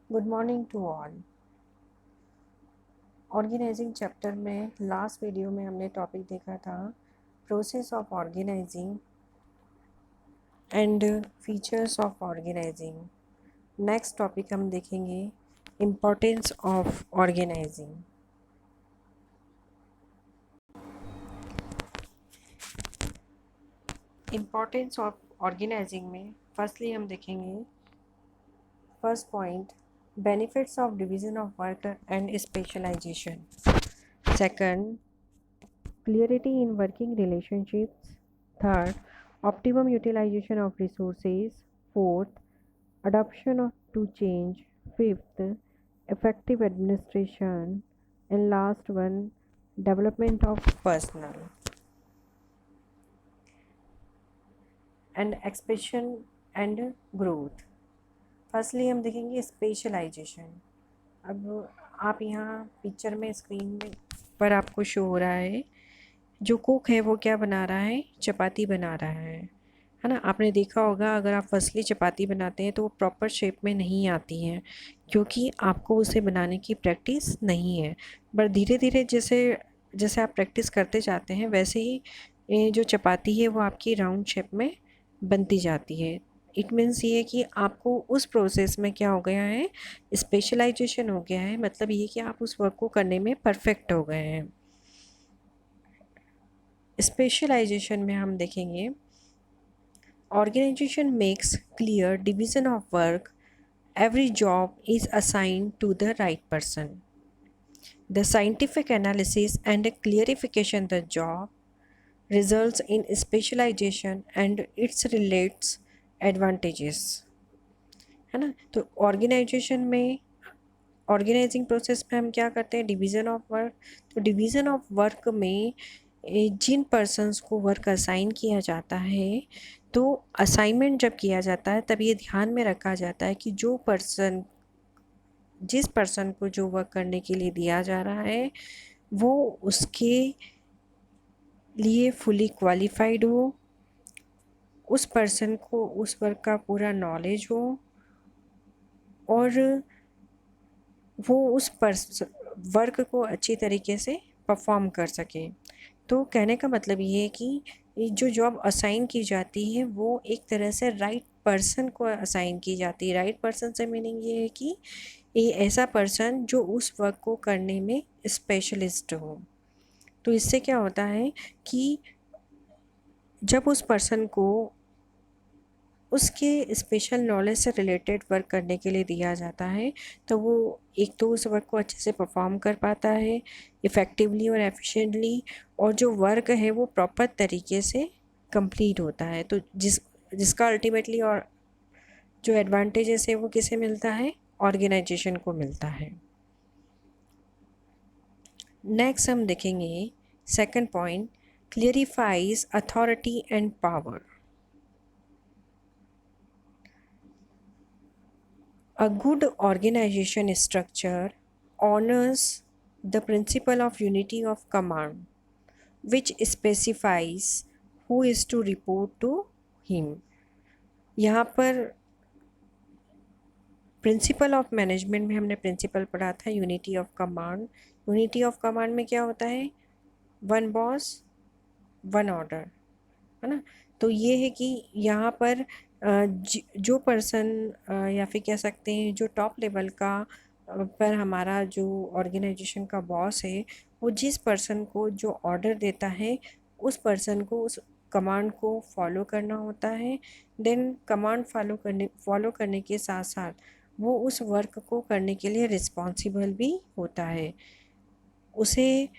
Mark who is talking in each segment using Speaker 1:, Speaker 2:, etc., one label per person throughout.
Speaker 1: Good morning to all. Organizing chapter में last video में हमने टॉपिक देखा था process of organizing and features of organizing. Next topic हम देखेंगे importance of organizing. Importance of organizing में फर्स्टली हम देखेंगे first point benefits of division of work and specialization. Second, clarity in working relationships. Third, optimum utilization of resources. Fourth, adoption to change. Fifth, effective administration. And last one, development of personal and expression and growth. Firstly हम देखेंगे specialisation. अब आप यहाँ picture में screen में पर आपको show हो रहा है जो कुक है वो क्या बना रहा है, चपाती बना रहा है ना। आपने देखा होगा अगर आप फर्स्टली चपाती बनाते हैं तो वो प्रॉपर शेप में नहीं आती हैं क्योंकि आपको उसे बनाने की प्रैक्टिस नहीं है। बट धीरे धीरे जैसे जैसे आप प्रैक्टिस करते जाते हैं वैसे ही ये जो चपाती है वो आपकी राउंड शेप में बनती जाती है। इट मीन्स ये कि आपको उस प्रोसेस में क्या हो गया है, स्पेशलाइजेशन हो गया है। मतलब ये कि आप उस वर्क को करने में परफेक्ट हो गए हैं। स्पेशलाइजेशन में हम देखेंगे organization makes clear division of work, every job is assigned to the right person, the scientific analysis and clarification the job results in specialization and its relates advantages, है ना। तो ऑर्गेनाइजेशन में ऑर्गेनाइजिंग प्रोसेस में हम क्या करते हैं, division of work. तो डिवीज़न ऑफ वर्क में जिन पर्सन्स को वर्क असाइन किया जाता है तो असाइनमेंट जब किया जाता है तब ये ध्यान में रखा जाता है कि जिस पर्सन को जो वर्क करने के लिए दिया जा रहा है वो उसके लिए फुली क्वालिफाइड हो, उस पर्सन को उस वर्क का पूरा नॉलेज हो और वो उस वर्क को अच्छी तरीके से परफॉर्म कर सके। तो कहने का मतलब ये है कि ये जो जॉब असाइन की जाती है वो एक तरह से राइट पर्सन को असाइन की जाती है। राइट पर्सन से मीनिंग ये है कि ये ऐसा पर्सन जो उस वर्क को करने में स्पेशलिस्ट हो। तो इससे क्या होता है कि जब उस पर्सन को उसके स्पेशल नॉलेज से रिलेटेड वर्क करने के लिए दिया जाता है तो वो एक तो उस वर्क को अच्छे से परफॉर्म कर पाता है इफ़ेक्टिवली और एफिशिएंटली, और जो वर्क है वो प्रॉपर तरीके से कंप्लीट होता है। तो जिसका अल्टीमेटली और जो एडवांटेजेस है वो किसे मिलता है, ऑर्गेनाइजेशन को मिलता है। नेक्स्ट हम देखेंगे second point, clarifies authority and power. A good organization structure honors the principle of unity of command, which specifies who is to report to him. यहाँ पर प्रिंसिपल ऑफ मैनेजमेंट में हमने प्रिंसिपल पढ़ा था unity of command. Unity of command में क्या होता है, वन बॉस वन ऑर्डर, है ना। तो ये है कि यहाँ पर जो पर्सन या फिर कह सकते हैं जो टॉप लेवल का पर हमारा जो ऑर्गेनाइजेशन का बॉस है वो जिस पर्सन को जो ऑर्डर देता है उस पर्सन को उस कमांड को फॉलो करना होता है। देन कमांड फॉलो करने के साथ साथ वो उस वर्क को करने के लिए रिस्पॉन्सिबल भी होता है। उसे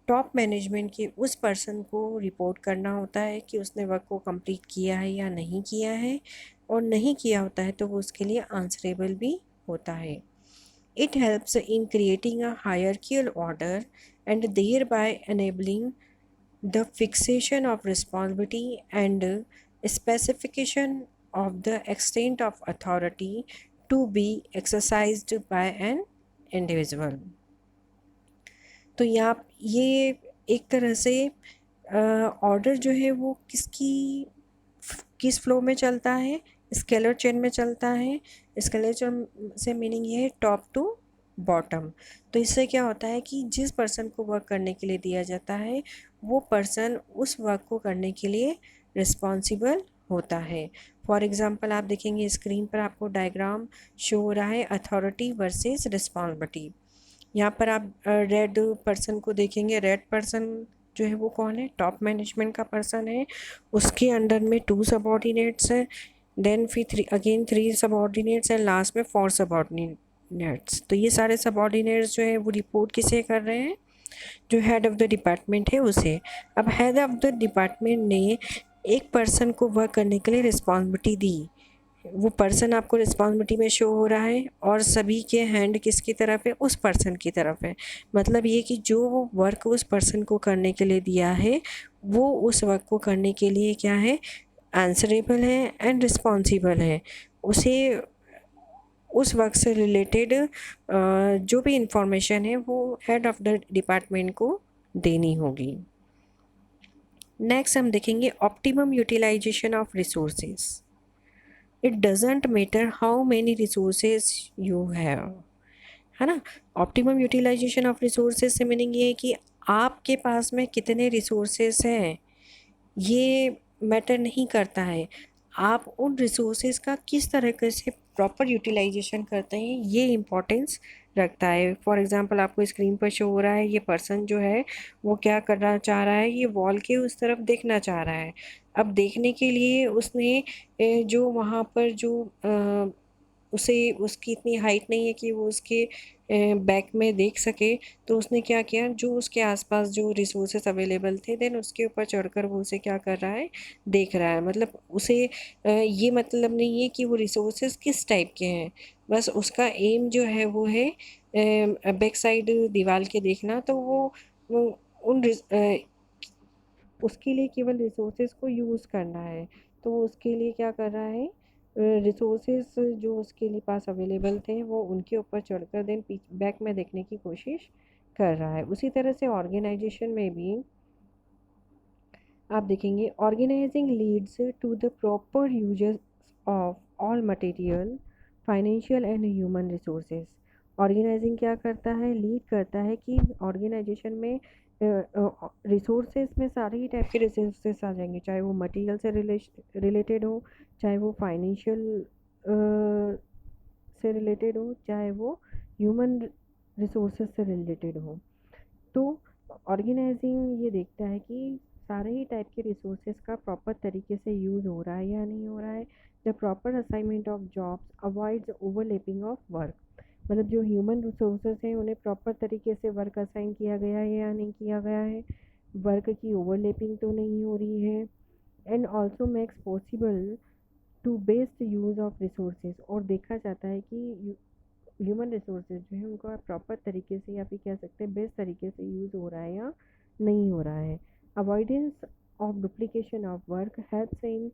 Speaker 1: टॉप मैनेजमेंट के उस पर्सन को रिपोर्ट करना होता है कि उसने वर्क को कंप्लीट किया है या नहीं किया है, और नहीं किया होता है तो वो उसके लिए आंसरेबल भी होता है। It helps in creating a hierarchical order and thereby enabling the fixation of responsibility and specification of the extent of authority to be exercised by an individual। तो यहाँ ये एक तरह से ऑर्डर जो है वो किस फ्लो में चलता है, स्केलर चेन में चलता है। स्केलर चेन से मीनिंग ये है टॉप टू बॉटम। तो इससे क्या होता है कि जिस पर्सन को वर्क करने के लिए दिया जाता है वो पर्सन उस वर्क को करने के लिए रिस्पॉन्सिबल होता है। फॉर एग्ज़ाम्पल आप देखेंगे स्क्रीन पर आपको डायग्राम शो हो रहा है अथॉरिटी वर्सेस रिस्पॉन्सिबिलिटी। यहाँ पर आप रेड पर्सन को देखेंगे। रेड पर्सन जो है वो कौन है? टॉप मैनेजमेंट का पर्सन है। उसके अंडर में 2 सबॉर्डिनेट्स हैं, देन फिर थ्री सबॉर्डिनेट्स एंड लास्ट में 4 सबॉर्डिनेट्स। तो ये सारे सबॉर्डिनेट्स जो है वो रिपोर्ट किसे कर रहे हैं? जो हेड ऑफ़ द डिपार्टमेंट है उसे। अब हेड ऑफ़ द डिपार्टमेंट ने एक पर्सन को वर्क करने के लिए रिस्पॉन्सिबिलिटी दी। वो पर्सन आपको रिस्पॉन्सिबिलिटी में शो हो रहा है और सभी के हैंड किसकी तरफ है? उस पर्सन की तरफ है। मतलब ये कि जो वर्क उस पर्सन को करने के लिए दिया है वो उस वर्क को करने के लिए क्या है? आंसरेबल है एंड रिस्पॉन्सिबल है। उसे उस वर्क से रिलेटेड जो भी इंफॉर्मेशन है वो हेड ऑफ़ द डिपार्टमेंट को देनी होगी। नेक्स्ट हम देखेंगे optimum utilization of resources. It doesn't matter how many resources you have, है ना। ऑप्टिमम यूटिलाइजेशन ऑफ रिसोर्सेज से मीनिंग ये है कि आपके पास में कितने रिसोर्सेज हैं ये मैटर नहीं करता है। आप उन रिसोर्सेज का किस तरीके से प्रॉपर यूटिलाइजेशन करते हैं ये इम्पोर्टेंस रखता है। फॉर एग्ज़ाम्पल आपको स्क्रीन पर शो हो रहा है ये पर्सन जो है वो क्या करना चाह रहा है? ये वॉल के उस तरफ देखना चाह रहा है। अब देखने के लिए उसने जो वहाँ पर जो उसे उसकी इतनी हाइट नहीं है कि वो उसके बैक में देख सके, तो उसने क्या किया? जो उसके आसपास जो रिसोर्सेज अवेलेबल थे देन उसके ऊपर चढ़कर वो उसे क्या कर रहा है? देख रहा है। मतलब उसे ये मतलब नहीं है कि वो रिसोर्सेज किस टाइप के हैं, बस उसका एम जो है वो है बैक साइड दीवार के देखना। तो वो उन उसके लिए केवल रिसोर्सेज को यूज़ करना है। तो वो उसके लिए क्या कर रहा है? रिसोर्सेज जो उसके लिए पास अवेलेबल थे वो उनके ऊपर चढ़कर देन बैक में देखने की कोशिश कर रहा है। उसी तरह से ऑर्गेनाइजेशन में भी आप देखेंगे organizing leads to the proper uses of all material, financial and human resources. Organizing क्या करता है? लीड करता है कि ऑर्गेनाइजेशन में रिसोर्सेज में सारे ही टाइप के रिसोर्सेज आ जाएंगे, चाहे वो मटेरियल से रिलेटेड हो, चाहे वो फाइनेंशियल से रिलेटेड हो, चाहे वो ह्यूमन रिसोर्सेज से रिलेटेड हो। तो ऑर्गेनाइजिंग ये देखता है कि सारे ही टाइप के रिसोर्सेज का प्रॉपर तरीके से यूज़ हो रहा है या नहीं हो रहा है। The proper assignment of jobs avoids overlapping of work. मतलब जो ह्यूमन रिसोर्सेज हैं उन्हें प्रॉपर तरीके से वर्क असाइन किया गया है या नहीं किया गया है, वर्क की ओवरलैपिंग तो नहीं हो रही है। And also makes possible to best use of resources. और देखा जाता है कि ह्यूमन रिसोर्सेज जो है उनका प्रॉपर तरीके से या फिर कह सकते हैं बेस्ट तरीके से यूज़ हो रहा है या नहीं हो रहा है। Avoidance of duplication of work helps in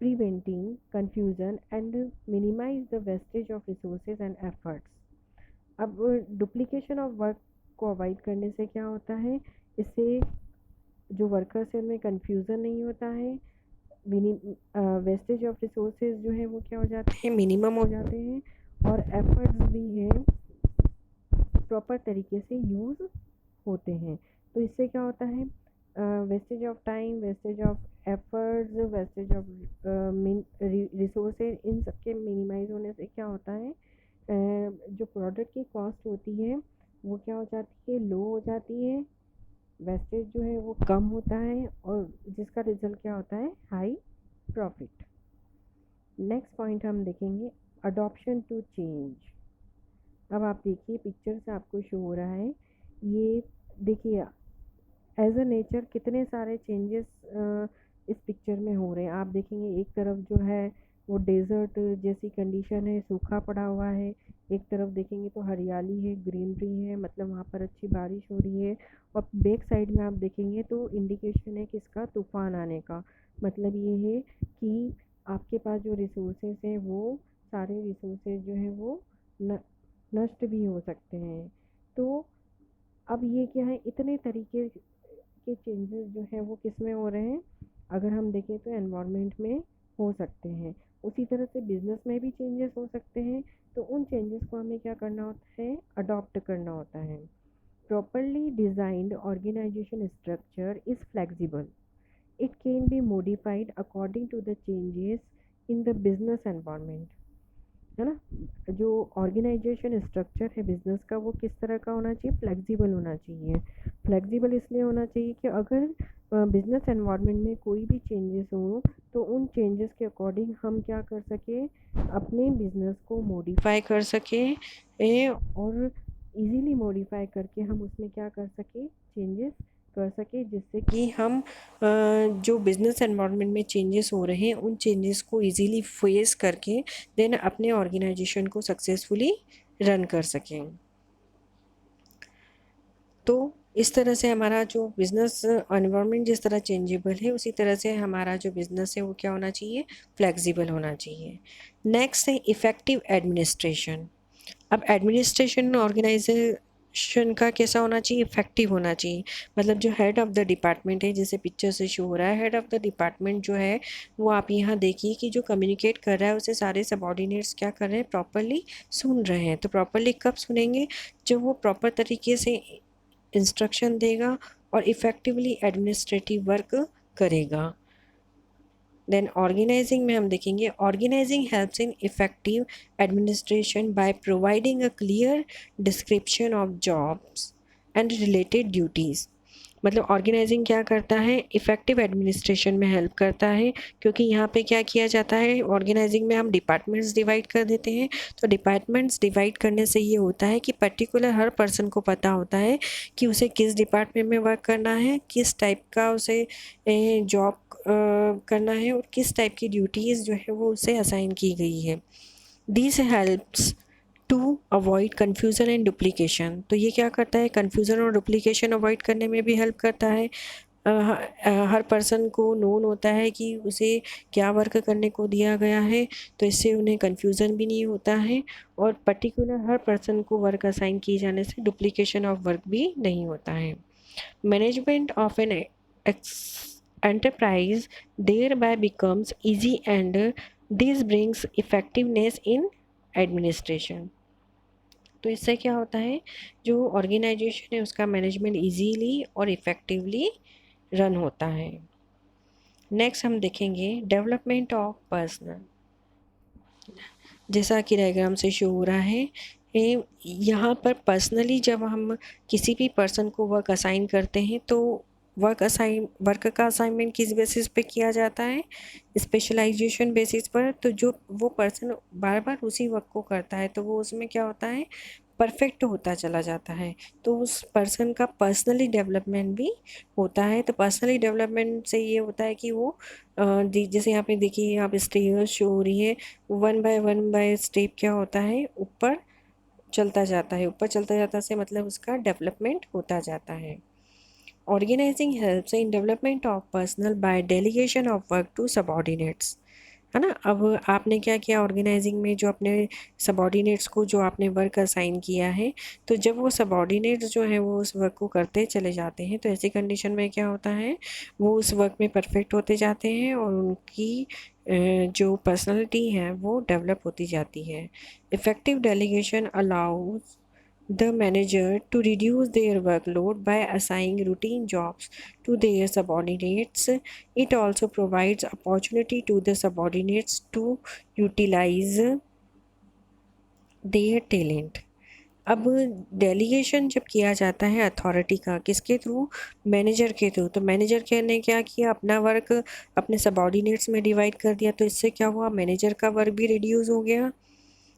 Speaker 1: preventing confusion and minimize the wastage of resources and efforts. अब डुप्लीकेशन ऑफ वर्क को अवॉइड करने से क्या होता है? इससे जो वर्कर्स हैं उनमें कन्फ्यूज़न नहीं होता है, वेस्टेज ऑफ रिसोर्सेज जो है वो क्या हो जाते हैं? मिनिमम हो जाते हैं। और एफर्ट्स भी हैं प्रॉपर तरीके से यूज़ होते हैं। तो इससे क्या होता है? Wastage of time, wastage of efforts, wastage of resources, इन सब के मिनिमाइज होने से क्या होता है? जो प्रोडक्ट की कॉस्ट होती है वो क्या हो जाती है? लो हो जाती है। वेस्टेज जो है वो कम होता है और जिसका रिजल्ट क्या होता है? High profit. नेक्स्ट पॉइंट हम देखेंगे अडॉप्शन टू चेंज। अब आप देखिए पिक्चर से आपको शो हो रहा है, ये देखिए एज अ नेचर कितने सारे चेंजेस इस पिक्चर में हो रहे हैं। आप देखेंगे एक तरफ जो है वो डेजर्ट जैसी कंडीशन है, सूखा पड़ा हुआ है। एक तरफ देखेंगे तो हरियाली है, ग्रीनरी है, मतलब वहाँ पर अच्छी बारिश हो रही है। और बैक साइड में आप देखेंगे तो इंडिकेशन है किसका? तूफान आने का। मतलब ये है कि आपके पास जो रिसोर्सेज हैं वो सारे रिसोर्सेज जो हैं वो नष्ट भी हो सकते हैं। तो अब ये क्या है? इतने तरीके के चेंजेस जो हैं वो किस में हो रहे हैं? अगर हम देखें तो एनवायरनमेंट में हो सकते हैं। उसी तरह से बिज़नेस में भी चेंजेस हो सकते हैं, तो उन चेंजेस को हमें क्या करना होता है, अडॉप्ट करना होता है। Properly designed organization structure is flexible, it can be modified according to the changes in the business environment, है ना। जो ऑर्गेनाइजेशन स्ट्रक्चर है बिजनेस का, वो किस तरह का होना चाहिए, फ्लेक्सिबल होना चाहिए। फ्लेक्सिबल इसलिए होना चाहिए कि अगर बिजनेस एनवायरनमेंट में कोई भी चेंजेस हो, तो उन चेंजेस के अकॉर्डिंग हम क्या कर सके, अपने बिजनेस को मॉडिफाई कर सके, और इजीली मॉडिफाई करके हम उसमें क्या कर सके, चेंजेस कर सके, जिससे कि हम जो बिजनेस एनवायरनमेंट में चेंजेस हो रहे हैं उन चेंजेस को इजीली फेस करके देन अपने ऑर्गेनाइजेशन को सक्सेसफुली रन कर सकें। तो इस तरह से हमारा जो बिज़नेस एनवायरनमेंट जिस तरह चेंजेबल है, उसी तरह से हमारा जो बिज़नेस है वो क्या होना चाहिए, फ्लेक्सिबल होना चाहिए। नेक्स्ट है इफ़ेक्टिव एडमिनिस्ट्रेशन। अब एडमिनिस्ट्रेशन ऑर्गेनाइजेशन का कैसा होना चाहिए, इफेक्टिव होना चाहिए। मतलब जो हेड ऑफ़ द डिपार्टमेंट है, जैसे पिक्चर से शो हो रहा है, हेड ऑफ़ द डिपार्टमेंट जो है वो आप यहाँ देखिए कि जो कम्युनिकेट कर रहा है उसे सारे सबऑर्डिनेट्स क्या कर रहे हैं, प्रॉपरली सुन रहे हैं। तो प्रॉपरली कब सुनेंगे, जब वो प्रॉपर तरीके से इंस्ट्रक्शन देगा और इफ़ेक्टिवली एडमिनिस्ट्रेटिव वर्क करेगा। देन ऑर्गेनाइजिंग में हम देखेंगे, organizing helps in effective administration by providing a clear description of jobs and related duties. मतलब ऑर्गेनाइजिंग क्या करता है, इफ़ेक्टिव एडमिनिस्ट्रेशन में हेल्प करता है, क्योंकि यहाँ पे क्या किया जाता है, ऑर्गेनाइजिंग में हम डिपार्टमेंट्स डिवाइड कर देते हैं। तो डिपार्टमेंट्स डिवाइड करने से ये होता है कि पर्टिकुलर हर पर्सन को पता होता है कि उसे किस डिपार्टमेंट में वर्क करना है, किस टाइप का उसे जॉब करना है और किस टाइप की ड्यूटीज़ जो है वो उसे असाइन की गई है। This helps to avoid confusion and duplication. तो ये क्या करता है, कन्फ्यूज़न और डुप्लीकेशन अवॉइड करने में भी हेल्प करता है। हर पर्सन को नोन होता है कि उसे क्या वर्क करने को दिया गया है, तो इससे उन्हें कन्फ्यूज़न भी नहीं होता है, और पर्टिकुलर हर पर्सन को वर्क असाइन किए जाने से डुप्लीकेशन ऑफ वर्क भी नहीं होता है। Management of an enterprise thereby becomes easy, and this brings effectiveness in administration. तो इससे क्या होता है, जो ऑर्गेनाइजेशन है उसका मैनेजमेंट इजीली और इफ़ेक्टिवली रन होता है। नेक्स्ट हम देखेंगे डेवलपमेंट ऑफ पर्सनल। जैसा कि डायग्राम से शो हो रहा है, यहाँ पर पर्सनली जब हम किसी भी पर्सन को वर्क असाइन करते हैं, तो वर्क का असाइनमेंट किस बेसिस पे किया जाता है, स्पेशलाइजेशन बेसिस पर। तो जो वो पर्सन बार बार उसी वर्क को करता है, तो वो उसमें क्या होता है, परफेक्ट होता चला जाता है। तो उस पर्सन का पर्सनली डेवलपमेंट भी होता है। तो पर्सनली डेवलपमेंट से ये होता है कि वो जैसे यहाँ पे देखिए, यहाँ पे स्टेयर्स शो हो रही है, वन बाय स्टेप क्या होता है, ऊपर चलता जाता है। ऊपर चलता जाता से मतलब उसका डेवलपमेंट होता जाता है। Organizing helps in development of personnel by delegation of work to subordinates, है ना। अब आपने क्या किया, ऑर्गेनाइजिंग में जो अपने सबऑर्डिनेट्स को जो आपने वर्क असाइन किया है, तो जब वो सबऑर्डिनेट्स जो हैं वो उस वर्क को करते चले जाते हैं, तो ऐसी कंडीशन में क्या होता है, वो उस वर्क में परफेक्ट होते जाते हैं और उनकी जो पर्सनालिटी है वो डेवलप होती जाती है। Effective delegation allows the manager to reduce their workload by assigning routine jobs to their subordinates. It also provides opportunity to the subordinates to utilize their talent. अब डेलीगेशन जब किया जाता है अथॉरिटी का, किसके थ्रू, मैनेजर के through, तो manager ने क्या किया, अपना वर्क अपने सबॉर्डिनेट्स में डिवाइड कर दिया। तो इससे क्या हुआ, मैनेजर का वर्क भी रिड्यूस हो गया,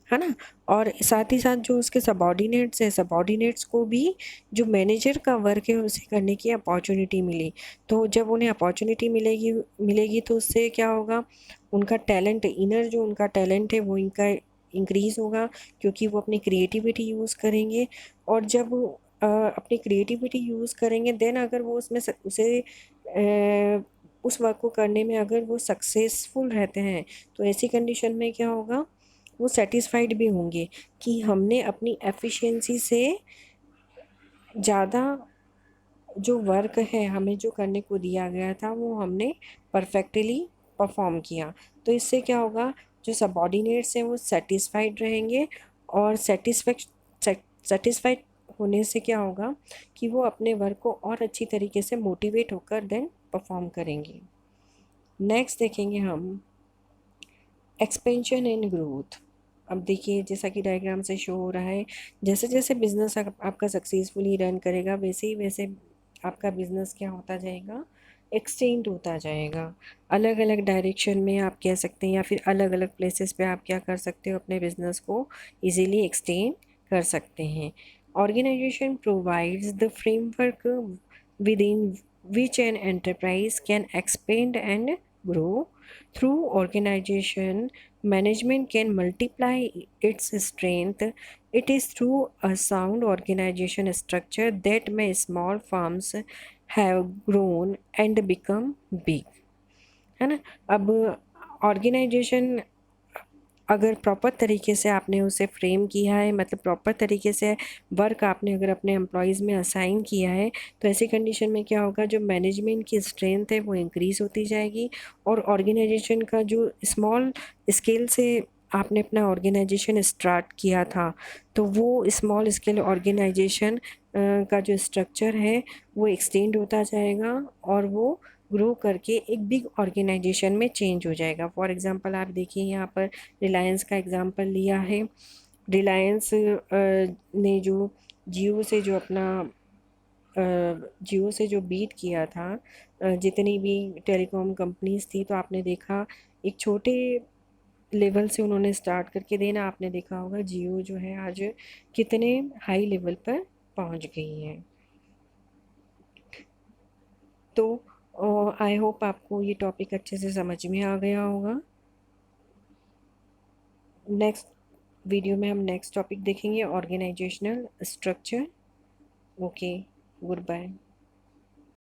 Speaker 1: है ना। और साथ ही साथ जो उसके सबॉर्डिनेट्स हैं, सबॉर्डिनेट्स को भी जो मैनेजर का वर्क है उसे करने की अपॉर्चुनिटी मिली। तो जब उन्हें अपॉर्चुनिटी मिलेगी मिलेगी तो उससे क्या होगा, उनका टैलेंट, इनर जो उनका टैलेंट है वो इनका इंक्रीज़ होगा, क्योंकि वो अपनी क्रिएटिविटी यूज़ करेंगे। और जब अपनी क्रिएटिविटी यूज़ करेंगे, देन अगर वो उसमें उसे उस वर्क को करने में अगर वो सक्सेसफुल रहते हैं, तो ऐसी कंडीशन में क्या होगा, वो सेटिस्फाइड भी होंगे कि हमने अपनी एफिशिएंसी से ज़्यादा जो वर्क है हमें जो करने को दिया गया था वो हमने परफेक्टली परफॉर्म किया। तो इससे क्या होगा, जो सबॉर्डिनेट्स हैं वो सेटिस्फाइड रहेंगे, और सेटिस्फाइड होने से क्या होगा कि वो अपने वर्क को और अच्छी तरीके से मोटिवेट होकर देन परफॉर्म करेंगे। नेक्स्ट देखेंगे हम एक्सपेंशन एंड ग्रोथ। अब देखिए जैसा कि डायग्राम से शो हो रहा है, जैसे जैसे बिजनेस आपका सक्सेसफुली रन करेगा वैसे ही वैसे आपका बिजनेस क्या होता जाएगा, एक्सटेंड होता जाएगा। अलग अलग डायरेक्शन में आप कह सकते हैं, या फिर अलग अलग प्लेसेस पे आप क्या कर सकते हो, अपने बिजनेस को इजीली एक्सटेंड कर सकते हैं। Organization provides the framework within which an enterprise can expand and grow. Through organization, management can multiply its strength. It is through a sound organization structure that may small firms have grown and become big, है ना। अब organisation अगर proper तरीके से आपने उसे frame किया है, मतलब प्रॉपर तरीके से वर्क आपने अगर अपने एम्प्लॉयज़ में असाइन किया है, तो ऐसी कंडीशन में क्या होगा, जो मैनेजमेंट की स्ट्रेंथ है वो इंक्रीज़ होती जाएगी, और ऑर्गेनाइजेशन का जो स्मॉल स्केल से आपने अपना ऑर्गेनाइजेशन स्टार्ट किया था, तो वो स्मॉल स्केल ऑर्गेनाइजेशन का जो स्ट्रक्चर है वो एक्सटेंड होता जाएगा, और वो ग्रो करके एक बिग ऑर्गेनाइजेशन में चेंज हो जाएगा। फॉर एग्ज़ाम्पल आप देखिए यहाँ पर रिलायंस का एग्ज़ाम्पल लिया है। रिलायंस ने जो जियो से जो अपना जियो से जो बीट किया था, जितनी भी टेलीकॉम कंपनीज थी, तो आपने देखा एक छोटे लेवल से उन्होंने स्टार्ट करके देना, आपने देखा होगा जियो जो है आज कितने हाई लेवल पर पहुंच गई है। तो आई होप आपको ये टॉपिक अच्छे से समझ में आ गया होगा। नेक्स्ट वीडियो में हम नेक्स्ट टॉपिक देखेंगे, organizational structure. Okay, good bye.